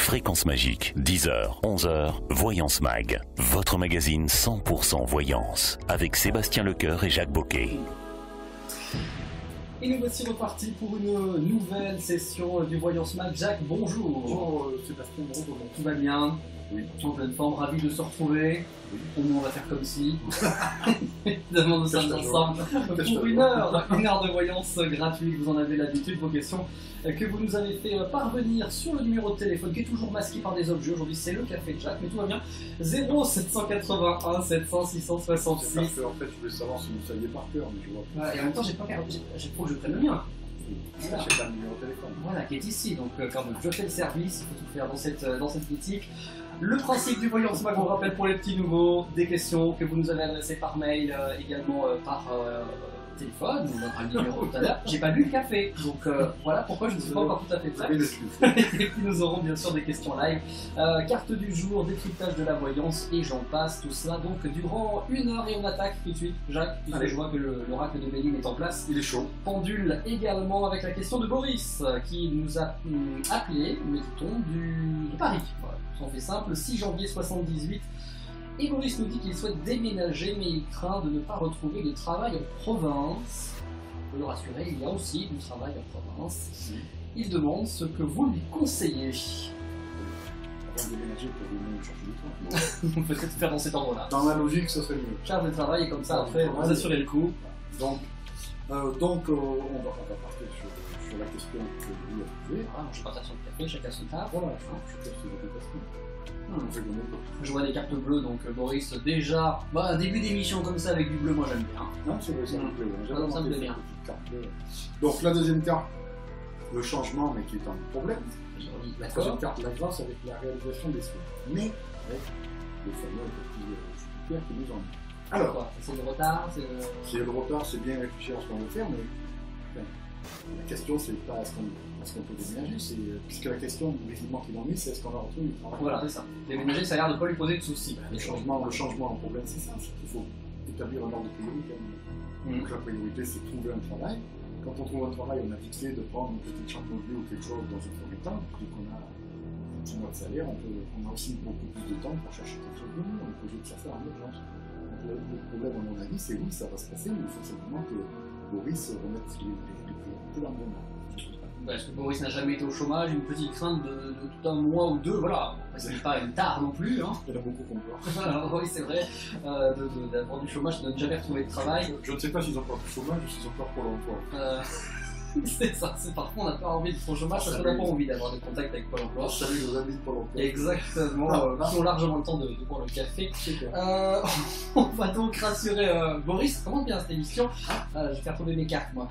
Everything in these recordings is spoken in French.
Fréquence Magique, 10h, 11h, Voyance Mag. Votre magazine 100% voyance. Avec Sébastien Lecoeur et Jacques Boquet. Et nous voici repartis pour une nouvelle session du Voyance Mag. Jacques, bonjour. Bonjour Sébastien, bonjour. Tout va bien? Oui. En pleine forme, ravi de se retrouver. Oui. On va faire comme si. Évidemment, nous sommes ensemble pour une heure de voyance gratuite. Vous en avez l'habitude, vos questions que vous nous avez fait parvenir sur le numéro de téléphone qui est toujours masqué par des objets. Aujourd'hui, c'est le café de Jacques, mais tout va bien. 0 781 700 666. En fait, je voulais savoir si vous saviez par cœur, mais je vois pas. Et en même temps, j'ai pas faut que je prenne le mien. Voilà. J'ai pas le numéro de téléphone. Voilà, qui est ici. Donc, quand même, je fais le service, il faut tout faire dans cette boutique. Le principe du Voyance Mag, on le rappelle pour les petits nouveaux, des questions que vous nous avez adressées par mail, également par téléphone, on donnera le numéro tout à l'heure. J'ai pas bu le café, donc voilà pourquoi je ne suis pas encore tout à fait prêt. Et puis nous aurons bien sûr des questions live, carte du jour, décryptage de la voyance et j'en passe, tout cela donc durant une heure et on attaque tout de suite. Jacques, je vois que l'oracle de Béline est en place. Il est chaud. Pendule également avec la question de Boris qui nous a appelé, me dit-on, de Paris. Voilà. On fait simple, 6 janvier 78. Et Boris nous dit qu'il souhaite déménager, mais il craint de ne pas retrouver de travail en province. On peut le rassurer, il y a aussi du travail en province. Il demande ce que vous lui conseillez. Avant de déménager, pour venir chercher du travail. On peut peut-être faire dans cet ordre-là. Dans la logique, ça serait mieux. Charge de travail et comme ça, après, on va assurer le coup. Donc on va partir sur la question que vous avez posée. Voilà, je partage sur le café, chacun son table. Voilà, je teste les déplacements. Je vois des cartes bleues, donc Boris, déjà, un début d'émission comme ça avec du bleu, moi j'aime bien. Non, c'est vrai, ça me plaît. Ça me plaît bien. Donc la deuxième carte, le changement, mais qui est un problème. La troisième D'accord. carte, la grâce avec la réalisation des souhaits. Mais avec le fameux petit Jupiter qui nous emmène. Alors, Quoi, c'est le retard, si le retard, c'est bien réfléchir à ce qu'on veut faire, mais enfin, la question, c'est pas est-ce qu'on peut déménager, puisque la question, l'élément qui l'ennuie, c'est est-ce qu'on va retrouver du travail. Voilà, c'est ça. Déménager, ça a l'air de ne pas lui poser de soucis. Le changement en problème, c'est ça, c'est qu'il faut établir un ordre de priorité. Donc la priorité, c'est trouver un travail. Quand on trouve un travail, on a fixé de prendre une petite chambre meublée ou quelque chose dans un premier temps. Dès qu'on a un petit mois de salaire, on a aussi beaucoup plus de temps pour chercher quelque chose de mieux. On est obligé de faire ça en urgence. Le problème, à mon avis, c'est oui, ça va se passer, mais il faut simplement que Boris remette les priorités dans le bon ordre. Parce que Boris n'a jamais été au chômage, une petite crainte de tout un mois ou deux, voilà. C'est pas une tare non plus, hein. Il y en a beaucoup qui ont peur. Alors oui, c'est vrai, d'avoir du chômage, de ne jamais retrouver de travail. Je ne sais pas s'ils ont peur du chômage ou s'ils ont peur pour l'emploi. C'est ça, c'est parfois on n'a pas envie d'être au chômage parce qu'on n'a pas envie d'avoir des contacts avec Pôle emploi. Salut nos amis de Pôle emploi. Exactement, qui ont largement le temps de boire le café. On va donc rassurer Boris, comment bien cette émission. Je vais faire tomber mes cartes moi.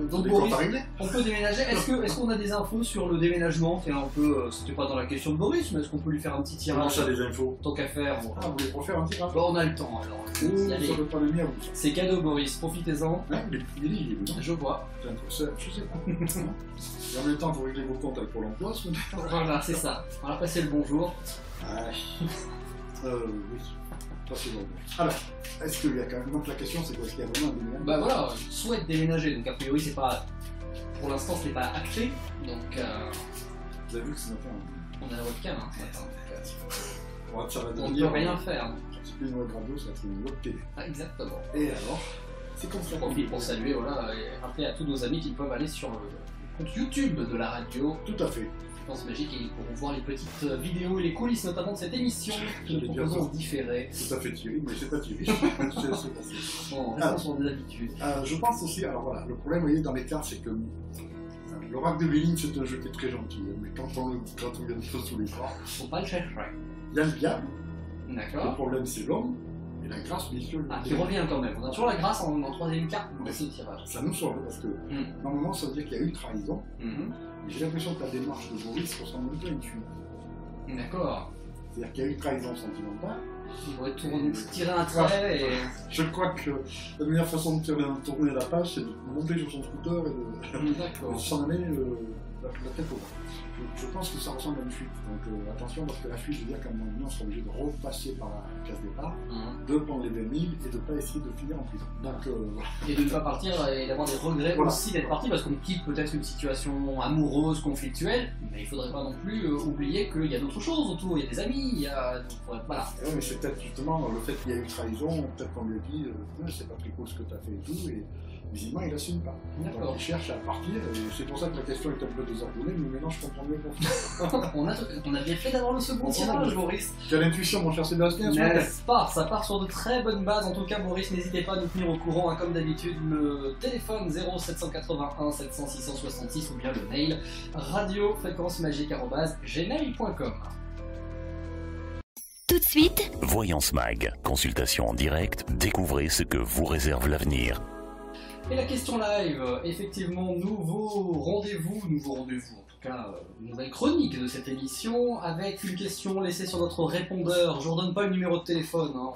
Donc Boris, on peut déménager. Est-ce qu'on a des infos sur le déménagement? Tiens, c'était pas dans la question de Boris, mais est-ce qu'on peut lui faire un petit tirage? Ça des infos. Tant qu'à faire. Vous voulez pas faire un tirage? On a le temps alors. Ça veut pas le mien. C'est cadeau Boris, profitez-en. Il est libre. Je vois. Je sais pas. Et en même temps, vous réglez vos comptes avec Pôle emploi. Voilà, c'est ça. On va passer le bonjour. Oui. Passez le bonjour. Alors, est-ce qu'il y a quand même. Donc la question, c'est quoi? Est-ce qu'il y a vraiment un déménagement? Bah voilà, il souhaite déménager, donc a priori c'est pas. Pour l'instant ce n'est pas acté, donc Vous avez vu que ce matin. on a la webcam hein, ce matin. On ne peut rien faire. C'est plus une web radio, ça va être une web télé. Ah, exactement. Et alors, c'est comme ça. Je profite pour saluer, voilà, et rappeler à tous nos amis qu'ils peuvent aller sur le compte YouTube de la radio. Tout à fait. Fréquence Magique et ils pourront voir les petites vidéos et les coulisses notamment de cette émission que nous proposons en différé. Tout à fait Thierry, mais c'est pas Thierry. Bon, restons sur des habitudes. Je pense aussi, alors voilà, le problème, vous voyez, dans les cartes, c'est que l'oracle de Béline, c'est un jeu qui est très gentil, mais quand on vient de choses sous les bras, Faut pas le chercher. il y a le diable, le D'accord. problème c'est l'homme, et la grâce, bien sûr. Ah, qui revient quand même. On a toujours la grâce en troisième carte pour laisser le tirage. Ça nous sauve, parce que normalement, ça veut dire qu'il y a eu trahison. J'ai l'impression que la démarche de Boris ressemble un peu à une fuite. D'accord. C'est-à-dire qu'il y a eu trahison sentimentale. Il va tirer un trait et. Je crois que la meilleure façon de tourner la page, c'est de monter sur son scooter et de s'en aller la tête au bas. Je pense que ça ressemble à une fuite. Donc attention, parce que la fuite veut dire qu'à un moment donné, on sera obligé de repasser par la case départ, de prendre les 20 000 et de ne pas essayer de finir en prison. Donc, voilà. Et de ne pas partir et d'avoir des regrets aussi d'être parti, parce qu'on quitte peut-être une situation amoureuse, conflictuelle, mais il ne faudrait pas non plus oublier qu'il y a d'autres choses autour, il y a des amis, il y a... Voilà. Oui, mais c'est peut-être justement le fait qu'il y a eu trahison, peut-être qu'on lui a dit c'est pas très cool ce que tu as fait et tout, et visiblement il n'assume pas. Donc il cherche à partir, et c'est pour ça que la question est un peu désordonnée, mais maintenant je comprends mieux pourquoi. on a bien fait d'avoir le second tirage, Maurice. Tu as l'intuition, mon cher Sébastien. N'est-ce pas? Ça part sur de très bonnes bases. En tout cas, Maurice, n'hésitez pas à nous tenir au courant, hein, comme d'habitude, le téléphone 0781 700 666 ou bien le mail radiofréquencemagique@gmail.com. Tout de suite, Voyance Mag, consultation en direct, découvrez ce que vous réserve l'avenir. Et la question live, effectivement, nouveau rendez-vous, en tout cas, une nouvelle chronique de cette émission, avec une question laissée sur notre répondeur. Je ne vous redonne pas le numéro de téléphone. Hein.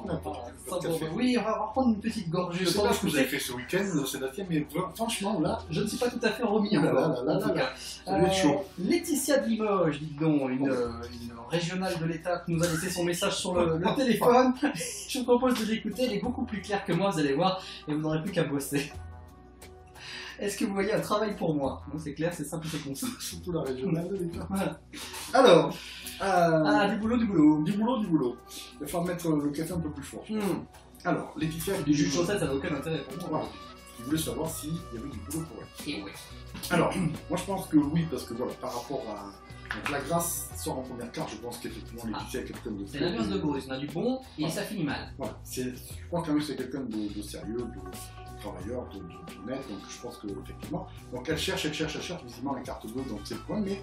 Oui, on va prendre une petite gorgée. Je sais pas ce que vous avez fait ce week-end, Sébastien, mais franchement, là, je ne suis pas tout à fait remis encore. Ça va être chaud. Laetitia de Limoges, dites donc, une régionale de l'État qui nous a laissé son message sur le téléphone. Je vous propose de l'écouter, elle est beaucoup plus claire que moi, vous allez voir, et vous n'aurez plus qu'à bosser. Est-ce que vous voyez un travail pour moi? Non, c'est clair, c'est simple, c'est concis. Surtout la régionale de l'État. Voilà. Alors, du boulot. Il va falloir mettre le café un peu plus fort. Alors, Laetitia... Du jus de chaussette, ça n'a aucun intérêt pour moi. Voilà. Il voulait savoir s'il y avait du boulot pour elle. Et oui. Alors, moi je pense que oui, parce que voilà, par rapport à... Donc la grâce sort en première carte, je pense qu'effectivement Laetitia est quelqu'un de... C'est l'inverse de Boris, on a du bon et ça finit mal. Voilà, je crois quand même que c'est quelqu'un de sérieux, de travailleur, de net, donc je pense que effectivement. Donc elle cherche visiblement la carte bleue, donc c'est le point, mais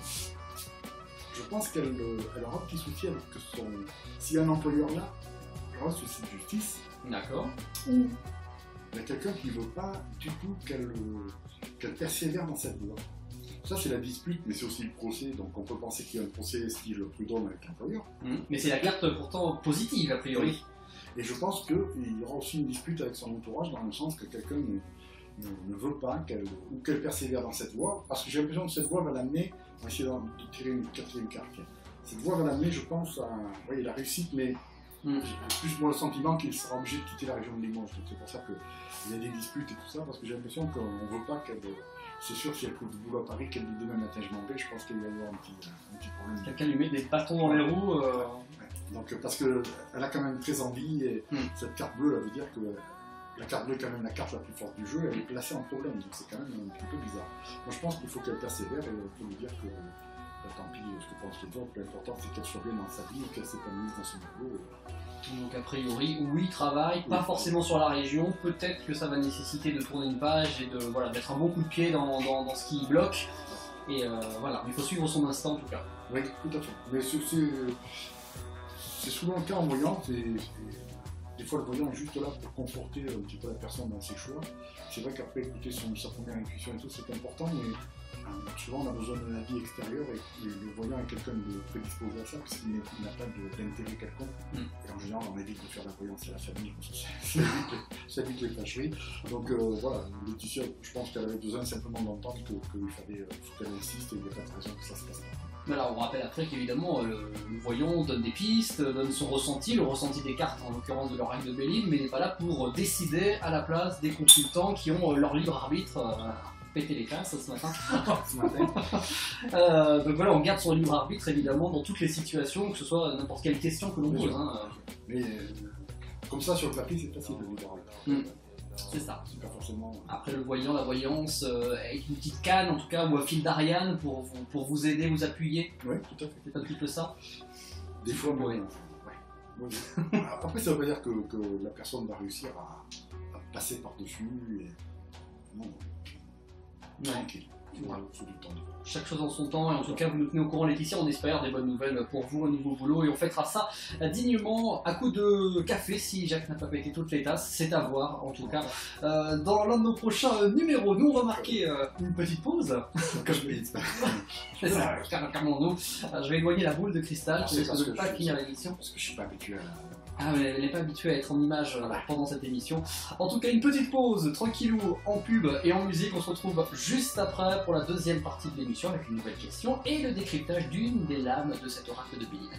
je pense qu'elle aura un petit souci avec son... S'il y a un employeur là, elle aura un souci de justice. D'accord. Ou il y a quelqu'un qui ne veut pas du tout qu'elle persévère dans cette voie. Ça, c'est la dispute, mais c'est aussi le procès, donc on peut penser qu'il y a un procès style Prud'homme avec l'employeur. Mais c'est la carte pourtant positive, a priori. Oui. Et je pense qu'il y aura aussi une dispute avec son entourage, dans le sens que quelqu'un ne veut pas qu'elle persévère dans cette voie, parce que j'ai l'impression que cette voie va l'amener, on va essayer de tirer une quatrième carte. Cette voie va l'amener, je pense, à la réussite, mais j'ai plus moi le sentiment qu'il sera obligé de quitter la région de Limoges. C'est pour ça qu'il y a des disputes et tout ça, parce que j'ai l'impression qu'on ne veut pas qu'elle... C'est sûr, si elle trouve du boulot à Paris, qu'elle dit demain matin je m'en vais, je pense qu'il va y avoir un petit problème. Quelqu'un lui met des bâtons dans les roues. Ouais. Donc, parce qu'elle a quand même très envie, et cette carte bleue, elle veut dire que la carte bleue est quand même la carte la plus forte du jeu, elle est placée en problème, donc c'est quand même un petit peu bizarre. Moi je pense qu'il faut qu'elle persévère, et il faut lui dire que tant pis ce que pensent les autres, l'important c'est qu'elle soit bien dans sa vie et qu'elle s'épanouisse dans son boulot. Donc a priori, oui, travail, pas forcément sur la région, peut-être que ça va nécessiter de tourner une page et de mettre un bon coup de pied dans ce qui bloque. Et voilà, il faut suivre son instinct en tout cas. Oui, tout à fait. Mais c'est souvent le cas en voyant, des fois le voyant est juste là pour conforter un petit peu la personne dans ses choix. C'est vrai qu'après écouter sa première intuition et tout, c'est important, mais souvent on a besoin d'un avis extérieur et le voyant est quelqu'un de prédisposé à ça parce qu'il n'a pas d'intérêt quelconque. Et en général on évite de faire la voyance à la famille, ça évite les fâcheries. Donc voilà, Laetitia, je pense qu'elle avait besoin simplement d'entendre qu'il fallait qu'elle insiste et il n'y a pas de raison que ça se passe pas. Mais alors on rappelle après qu'évidemment le voyant donne des pistes, donne son ressenti, le ressenti des cartes en l'occurrence de leur règle de Béline, mais n'est pas là pour décider à la place des consultants qui ont leur libre arbitre. Péter les classes ce matin. Donc voilà, on garde son libre arbitre évidemment dans toutes les situations, que ce soit n'importe quelle question que l'on pose. Mais comme ça sur le papier c'est facile de libre arbitre. C'est ça. C'est pas forcément... Après le voyant, la voyance, avec une petite canne en tout cas, ou un fil d'Ariane pour vous aider, vous appuyer. Oui, tout à fait. C'est un petit peu ça. Des fois, oui. Après ça veut pas dire que la personne va réussir à passer par-dessus. Non. Tranquille. Chaque chose en son temps, et en tout cas vous nous tenez au courant Laetitia, on espère des bonnes nouvelles pour vous au niveau boulot et on fêtera ça dignement à coup de café si Jacques n'a pas pété toutes les tasses, c'est à voir en tout cas. Dans l'un de nos prochains numéros, nous on va marquer une petite pause. C'est ça, calmons-nous. Je vais éloigner la boule de cristal parce que je ne veux pas finir l'émission. Parce que je suis pas habitué à... Ah mais elle n'est pas habituée à être en image pendant cette émission. En tout cas une petite pause, tranquillou, en pub et en musique. On se retrouve juste après pour la deuxième partie de l'émission avec une nouvelle question et le décryptage d'une des lames de cet oracle de Béline.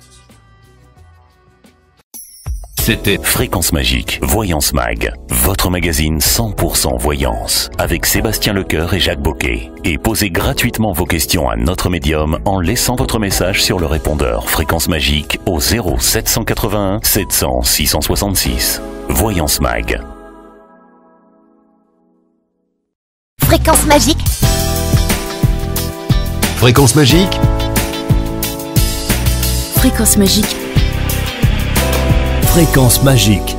C'était Fréquence Magique, Voyance Mag, votre magazine 100% voyance, avec Sébastien Lecoeur et Jacques Boquet. Et posez gratuitement vos questions à notre médium en laissant votre message sur le répondeur Fréquence Magique au 0781 700 666. Voyance Mag. Fréquence Magique. Fréquence Magique. Fréquence Magique. Fréquence Magique.